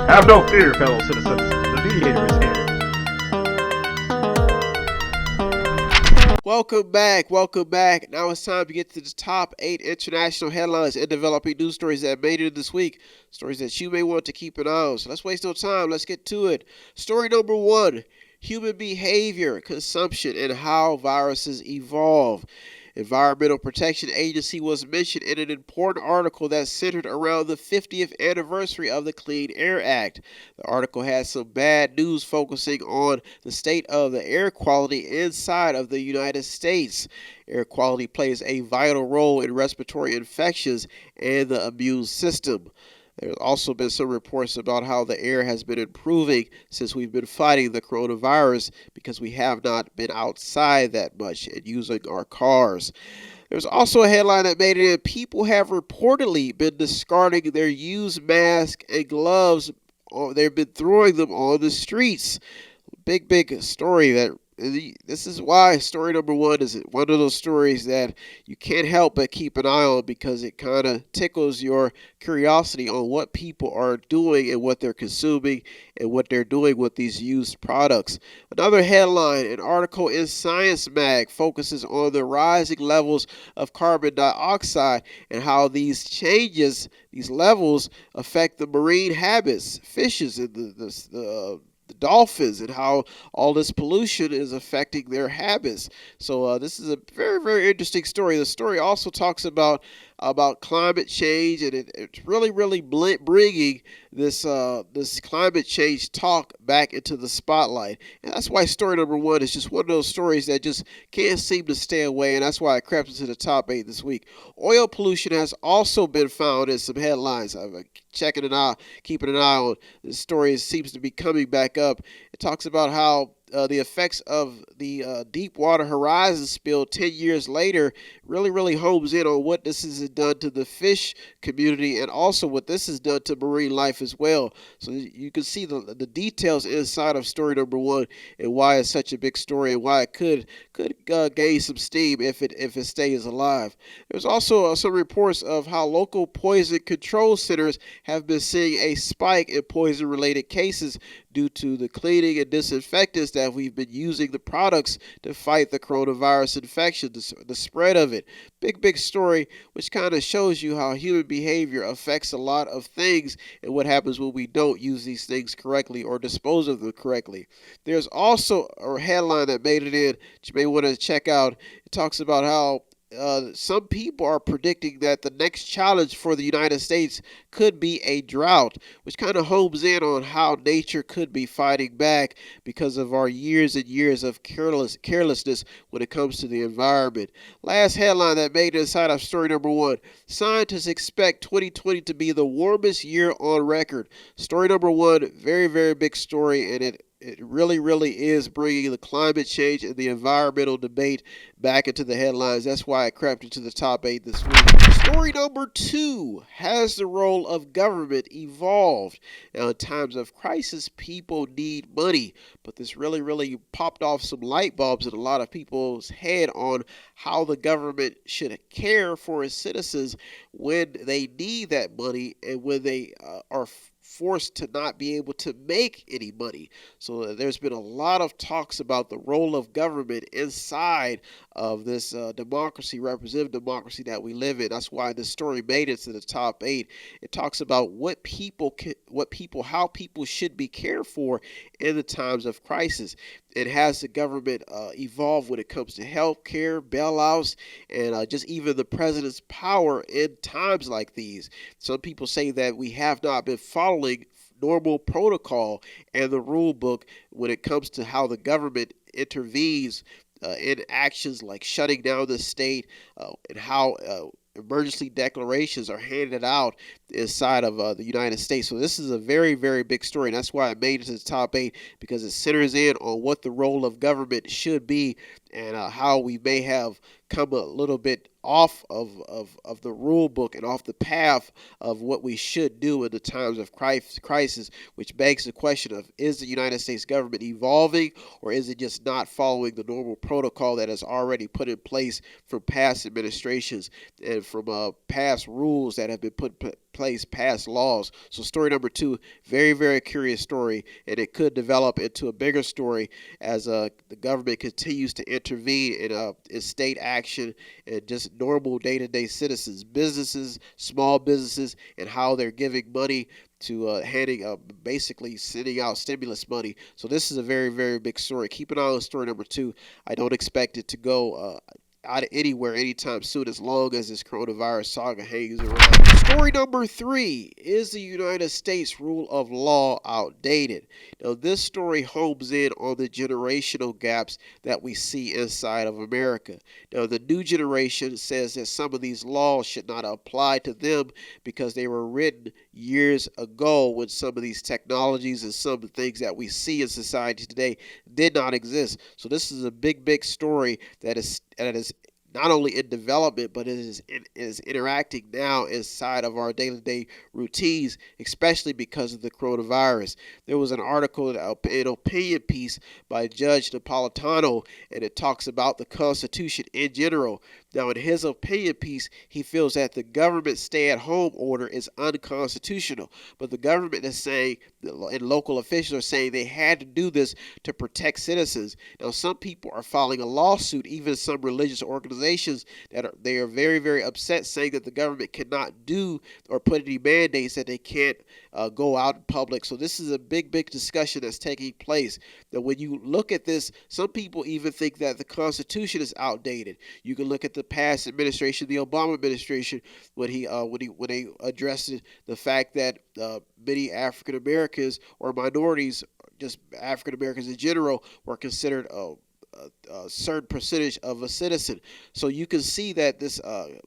Have no fear, fellow citizens. The Mediator is here. Welcome back. Welcome back. Now it's time to get to the top 8 international headlines and developing news stories that made it this week. Stories that you may want to keep an eye on. So let's waste no time. Let's get to it. Story number 1, human behavior, consumption, and how viruses evolve. Environmental Protection Agency was mentioned in an important article that centered around the 50th anniversary of the Clean Air Act. The article had some bad news focusing on the state of the air quality inside of the United States. Air quality plays a vital role in respiratory infections and the immune system. There's also been some reports about how the air has been improving since we've been fighting the coronavirus because we have not been outside that much and using our cars. There's also a headline that made it in. People have reportedly been discarding their used masks and gloves, or they've been throwing them on the streets. Big story that. This is why story number 1 is one of those stories that you can't help but keep an eye on because it kind of tickles your curiosity on what people are doing and what they're consuming and what they're doing with these used products. Another headline, an article in Science Mag focuses on the rising levels of carbon dioxide and how these changes, these levels affect the marine habits, fishes, and the dolphins, and how all this pollution is affecting their habits. So this is a very interesting story. The story also talks about climate change, and it's really bringing this climate change talk back into the spotlight. And that's why story number 1 is just one of those stories that just can't seem to stay away, and that's why it crept into the top 8 this week. Oil pollution has also been found in some headlines. I'm checking it out, keeping an eye on. This story seems to be coming back up. It talks about how the effects of the Deepwater Horizon spill 10 years later really homes in on what this has done to the fish community and also what this has done to marine life as well. So you can see the details inside of story number 1 and why it's such a big story and why it could gain some steam if it stays alive. There's also some reports of how local poison control centers have been seeing a spike in poison-related cases due to the cleaning and disinfectants that we've been using the products to fight the coronavirus infection, the spread of it. Big story, which kind of shows you how human behavior affects a lot of things and what happens when we don't use these things correctly or dispose of them correctly. There's also a headline that made it in that you may want to check out. It talks about how some people are predicting that the next challenge for the United States could be a drought, which kind of homes in on how nature could be fighting back because of our years and years of carelessness when it comes to the environment. Last headline that made it inside of story number 1. Scientists expect 2020 to be the warmest year on record. Story number 1, very big story, and it really is bringing the climate change and the environmental debate back into the headlines. That's why it crept into the top 8 this week. Story number 2, has the role of government evolved? Now, in times of crisis, people need money, but this really popped off some light bulbs in a lot of people's head on how the government should care for its citizens when they need that money and when they are forced to not be able to make any money. So there's been a lot of talks about the role of government inside of this democracy, representative democracy that we live in. That's why this story made it to the top 8. It talks about how people should be cared for in the times of crisis. It has the government evolve when it comes to health care, bailouts, and just even the president's power in times like these. Some people say that we have not been following normal protocol and the rule book when it comes to how the government intervenes in actions like shutting down the state and how emergency declarations are handed out inside of the United States. So this is a very big story, and that's why I made it to the top 8, because it centers in on what the role of government should be and how we may have come a little bit off of the rule book and off the path of what we should do in the times of crisis, which begs the question of, is the United States government evolving, or is it just not following the normal protocol that is already put in place from past administrations and from past rules that have been put place, pass laws. So story number 2, very, very curious story, and it could develop into a bigger story as the government continues to intervene in state action and just normal day-to-day citizens, businesses, small businesses, and how they're giving money to basically sending out stimulus money. So this is a very, very big story. Keep an eye on story number 2. I don't expect it to go out of anywhere anytime soon, as long as this coronavirus saga hangs around. Story number 3, is the United States rule of law outdated? Now, this story homes in on the generational gaps that we see inside of America. Now, the new generation says that some of these laws should not apply to them because they were written years ago, when some of these technologies and some of the things that we see in society today did not exist. So this is a big, big story that is not only in development, but it is interacting now inside of our day-to-day routines, especially because of the coronavirus. There was an article, an opinion piece by Judge Napolitano, and it talks about the Constitution in general. Now, in his opinion piece, he feels that the government stay-at-home order is unconstitutional, but the government is saying, and local officials are saying, they had to do this to protect citizens. Now, some people are filing a lawsuit, even some religious organizations they are very, very upset, saying that the government cannot do or put any mandates that they can't go out in public. So this is a big, big discussion that's taking place. Now, when you look at this, some people even think that the Constitution is outdated. You can look at the past administration, the Obama administration, when they addressed the fact that many African Americans or minorities, just African Americans in general, were considered a certain percentage of a citizen. So you can see that this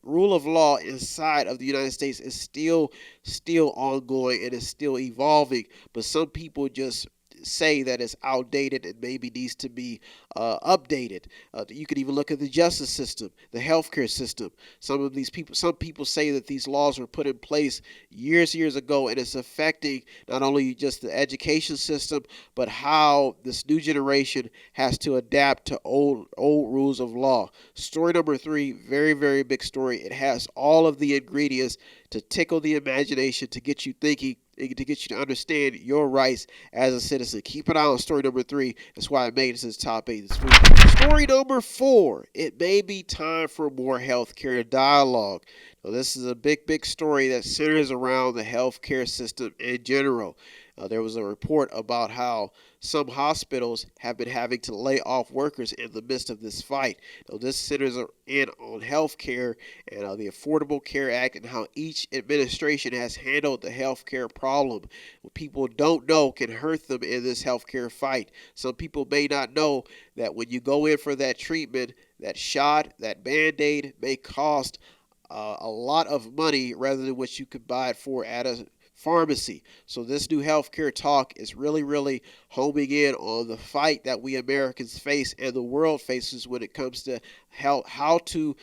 rule of law inside of the United States is still ongoing and is still evolving. But some people just say that it's outdated and maybe needs to be updated. You could even look at the justice system, the healthcare system. Some people say that these laws were put in place years ago, and it's affecting not only just the education system, but how this new generation has to adapt to old rules of law. Story number 3, very, very big story. It has all of the ingredients to tickle the imagination, to get you thinking, to get you to understand your rights as a citizen. Keep an eye on story number 3. That's why I made it as top 8 this week. Story number 4. It may be time for more healthcare dialogue. Now, this is a big, big story that centers around the healthcare system in general. There was a report about how some hospitals have been having to lay off workers in the midst of this fight. Now, this centers in on health care and the Affordable Care Act, and how each administration has handled the health care problem. What people don't know can hurt them in this health care fight. Some people may not know that when you go in for that treatment, that shot, that Band-Aid may cost a lot of money rather than what you could buy it for at a pharmacy. So this new healthcare talk is really homing in on the fight that we Americans face and the world faces when it comes to how to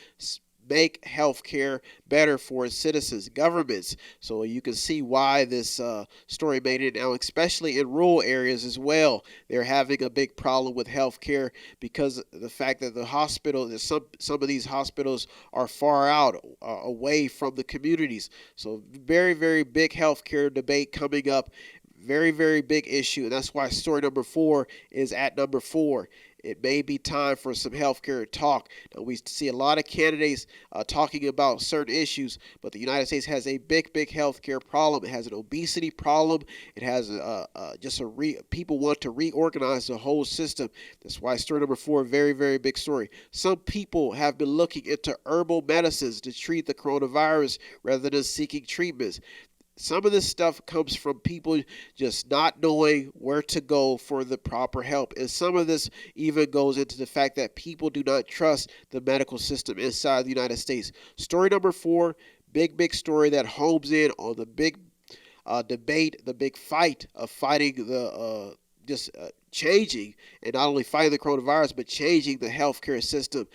make healthcare better for its citizens, governments. So you can see why this story made it now, especially in rural areas as well. They're having a big problem with healthcare because of the fact that the hospital, some of these hospitals are far out, away from the communities. So very, very big healthcare debate coming up. Very, very big issue, and that's why story number 4 is at number 4. It may be time for some healthcare talk. Now, we see a lot of candidates talking about certain issues, but the United States has a big healthcare problem. It has an obesity problem. It has people want to reorganize the whole system. That's why story number 4, very, very big story. Some people have been looking into herbal medicines to treat the coronavirus rather than seeking treatments. Some of this stuff comes from people just not knowing where to go for the proper help. And some of this even goes into the fact that people do not trust the medical system inside the United States. Story number 4, big story that homes in on the big debate, the big fight of fighting changing, and not only fighting the coronavirus, but changing the healthcare system.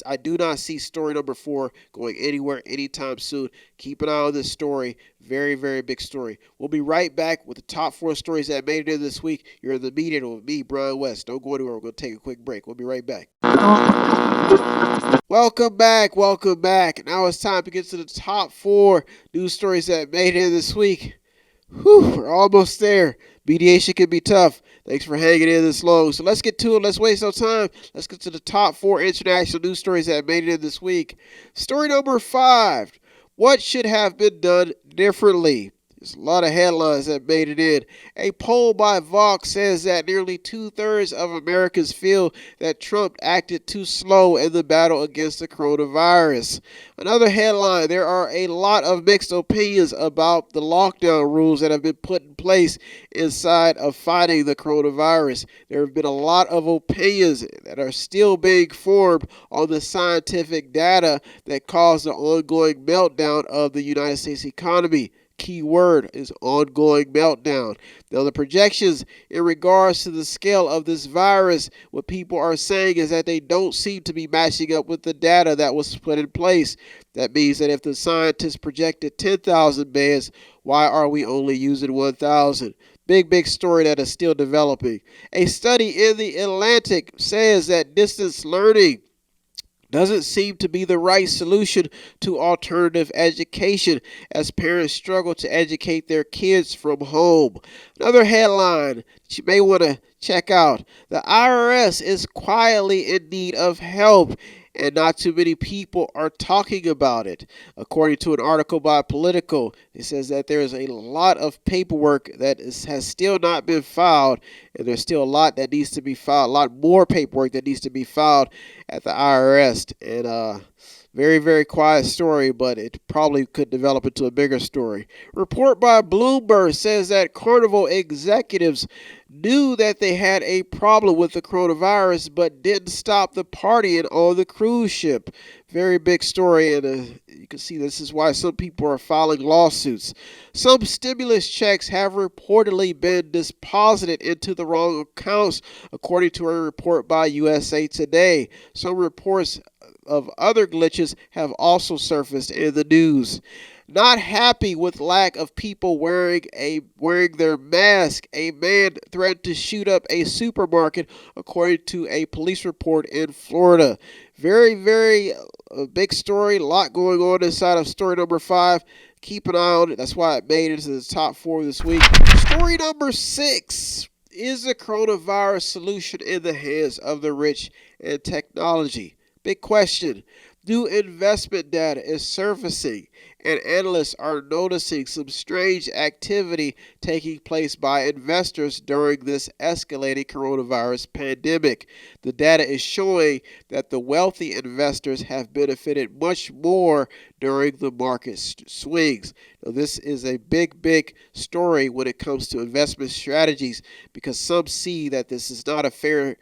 I do not see story number 4 going anywhere anytime soon. Keep an eye on this story. Very, very big story. We'll be right back with the top 4 stories that made it in this week. You're in the Mediator with me, Brian West. Don't go anywhere. We're going to take a quick break. We'll be right back. Welcome back. Welcome back. Now it's time to get to the top 4 news stories that made it in this week. Whew, we're almost there. Mediation can be tough. Thanks for hanging in this long. So let's get to it. Let's waste no time. Let's get to the top 4 international news stories that made it in this week. Story number 5. What should have been done differently? There's a lot of headlines that made it in. A poll by Vox says that nearly 2/3 of Americans feel that Trump acted too slow in the battle against the coronavirus. Another headline, there are a lot of mixed opinions about the lockdown rules that have been put in place inside of fighting the coronavirus. There have been a lot of opinions that are still being formed on the scientific data that caused the ongoing meltdown of the United States economy. Key word is ongoing meltdown. Now, the projections in regards to the scale of this virus, what people are saying is that they don't seem to be matching up with the data that was put in place. That means that if the scientists projected 10,000 beds, why are we only using 1,000? Big story that is still developing. A study in the Atlantic says that distance learning doesn't seem to be the right solution to alternative education as parents struggle to educate their kids from home. Another headline that you may want to check out. The IRS is quietly in need of help, and not too many people are talking about it. According to an article by Politico, it says that there is a lot of paperwork that has still not been filed, and there's still a lot that needs to be filed, a lot more paperwork that needs to be filed at the IRS. And very, very quiet story, but it probably could develop into a bigger story. Report by Bloomberg says that Carnival executives knew that they had a problem with the coronavirus, but didn't stop the partying on the cruise ship. Very big story, and you can see this is why some people are filing lawsuits. Some stimulus checks have reportedly been deposited into the wrong accounts, according to a report by USA Today. Some reports of other glitches have also surfaced in the news. Not happy with lack of people wearing their mask, a man threatened to shoot up a supermarket, according to a police report in Florida. Very, very big story. A lot going on inside of story number 5. Keep an eye on it. That's why it made it to the top 4 this week. Story number 6. Is the coronavirus solution in the hands of the rich and technology? Big question. New investment data is surfacing, and analysts are noticing some strange activity taking place by investors during this escalating coronavirus pandemic. The data is showing that the wealthy investors have benefited much more during the market swings. Now, this is a big story when it comes to investment strategies, because some see that this is not a fair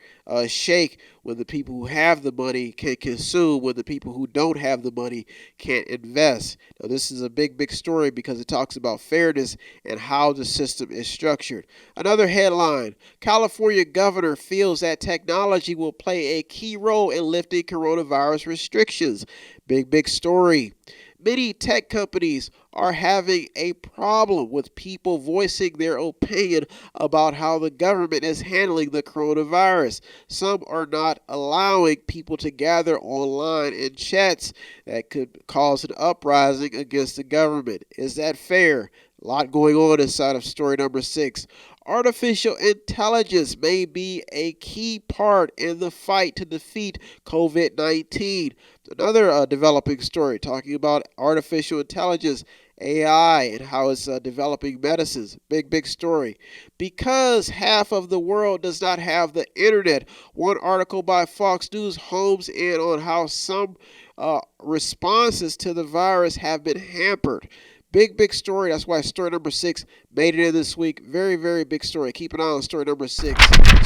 shake when the people who have the money can consume, when the people who don't have the money can't invest. Now, this is a big story because it talks about fairness and how the system is structured. Another headline, California governor feels that technology will play a key role in lifting coronavirus restrictions. Big story. Many tech companies are having a problem with people voicing their opinion about how the government is handling the coronavirus. Some are not allowing people to gather online in chats that could cause an uprising against the government. Is that fair? A lot going on inside of story number 6. Artificial intelligence may be a key part in the fight to defeat COVID-19. Another developing story talking about artificial intelligence, AI, and how it's developing medicines. Big story. Because half of the world does not have the internet, one article by Fox News homes in on how some responses to the virus have been hampered. Big story. That's why story number 6 made it in this week. Very big story. Keep an eye on story number 6.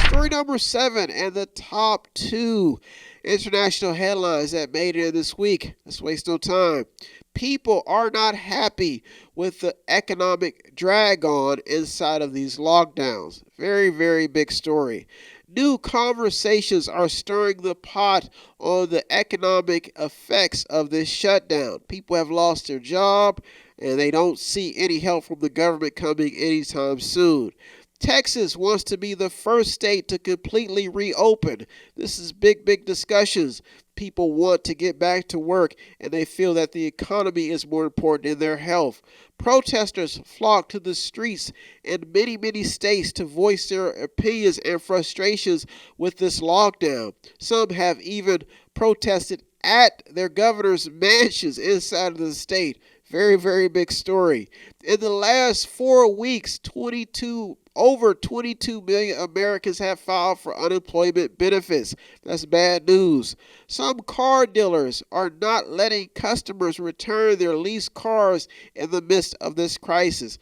Story number 7 and the top 2 international headlines that made it in this week. Let's waste no time. People are not happy with the economic drag on inside of these lockdowns. Very, very big story. New conversations are stirring the pot on the economic effects of this shutdown. People have lost their job and they don't see any help from the government coming anytime soon. Texas wants to be the first state to completely reopen. This is big discussions. People want to get back to work and they feel that the economy is more important than their health. Protesters flock to the streets in many states to voice their opinions and frustrations with this lockdown. Some have even protested at their governor's mansions inside of the state. Very big story. In the last 4 weeks, over 22 million Americans have filed for unemployment benefits. That's bad news. Some car dealers are not letting customers return their leased cars in the midst of this crisis.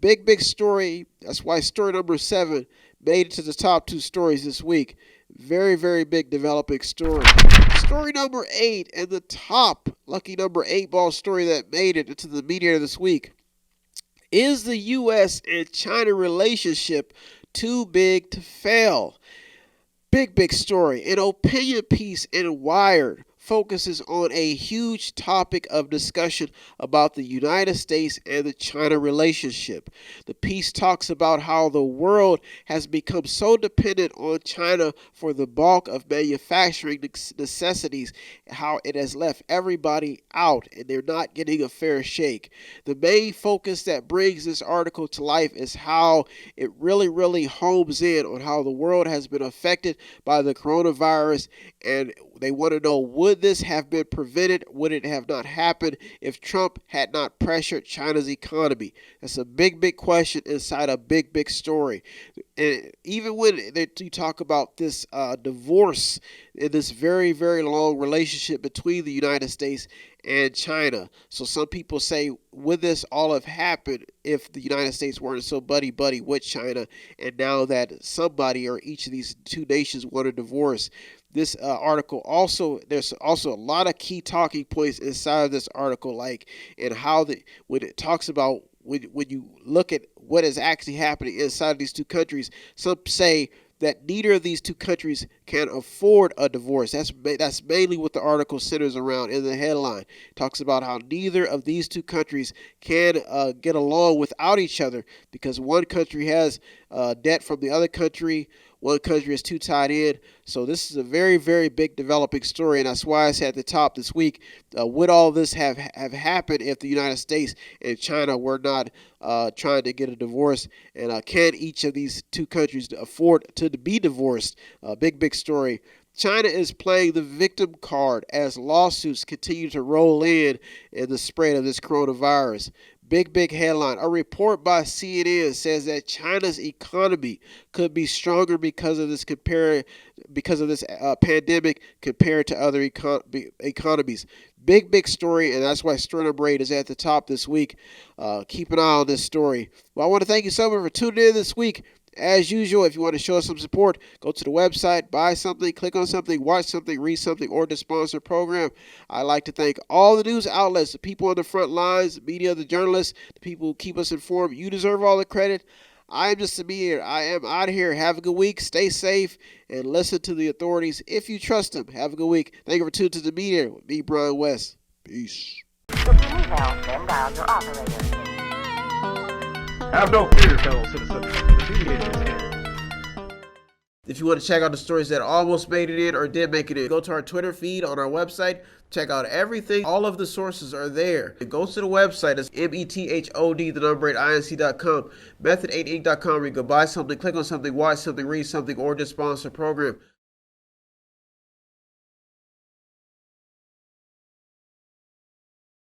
Big story. That's why story number 7 made it to the top 2 stories this week. Very big developing story. Story number 8 and the top lucky number 8 ball story that made it into the Mediator this week. Is the U.S. and China relationship too big to fail? Big story. An opinion piece in Wired focuses on a huge topic of discussion about the United States and the China relationship. The piece talks about how the world has become so dependent on China for the bulk of manufacturing necessities, how it has left everybody out and they're not getting a fair shake. The main focus that brings this article to life is how it really homes in on how the world has been affected by the coronavirus, and they want to know, would this have been prevented? Would it have not happened if Trump had not pressured China's economy? That's a big question inside a big story. And even when you talk about this divorce in this very long relationship between the United States and China. So some people say, would this all have happened if the United States weren't so buddy with China, and now that somebody or each of these two nations want a divorce? This article there's also a lot of key talking points inside of this article, like and how when it talks about when you look at what is actually happening inside these two countries, some say that neither of these two countries can afford a divorce. That's mainly what the article centers around in the headline. It talks about how neither of these two countries can get along without each other because one country has debt from the other country. One country is too tied in. So this is a very big developing story, and that's why it's at the top this week. Would all this have happened if the United States and China were not trying to get a divorce? And can each of these two countries afford to be divorced? Big story. China is playing the victim card as lawsuits continue to roll in the spread of this coronavirus. Big headline. A report by CNN says that China's economy could be stronger because of this pandemic compared to other economies. Big story, and that's why story number 8 is at the top this week. Keep an eye on this story. Well, I want to thank you so much for tuning in this week. As usual, if you want to show us some support, go to the website, buy something, click on something, watch something, read something, or to sponsor a program. I'd like to thank all the news outlets, the people on the front lines, the media, the journalists, the people who keep us informed. You deserve all the credit. I am just a mediator. I am out of here. Have a good week. Stay safe and listen to the authorities if you trust them. Have a good week. Thank you for tuning to the Mediator with me, Brian West. Peace. Have no fear, fellow citizens. The Mediator is here. If you want to check out the stories that almost made it in or did make it in, go to our Twitter feed on our website. Check out everything. All of the sources are there. And go to the website. It's method8inc.com, method8inc.com, where you can buy something, click on something, watch something, read something, or just sponsor a program.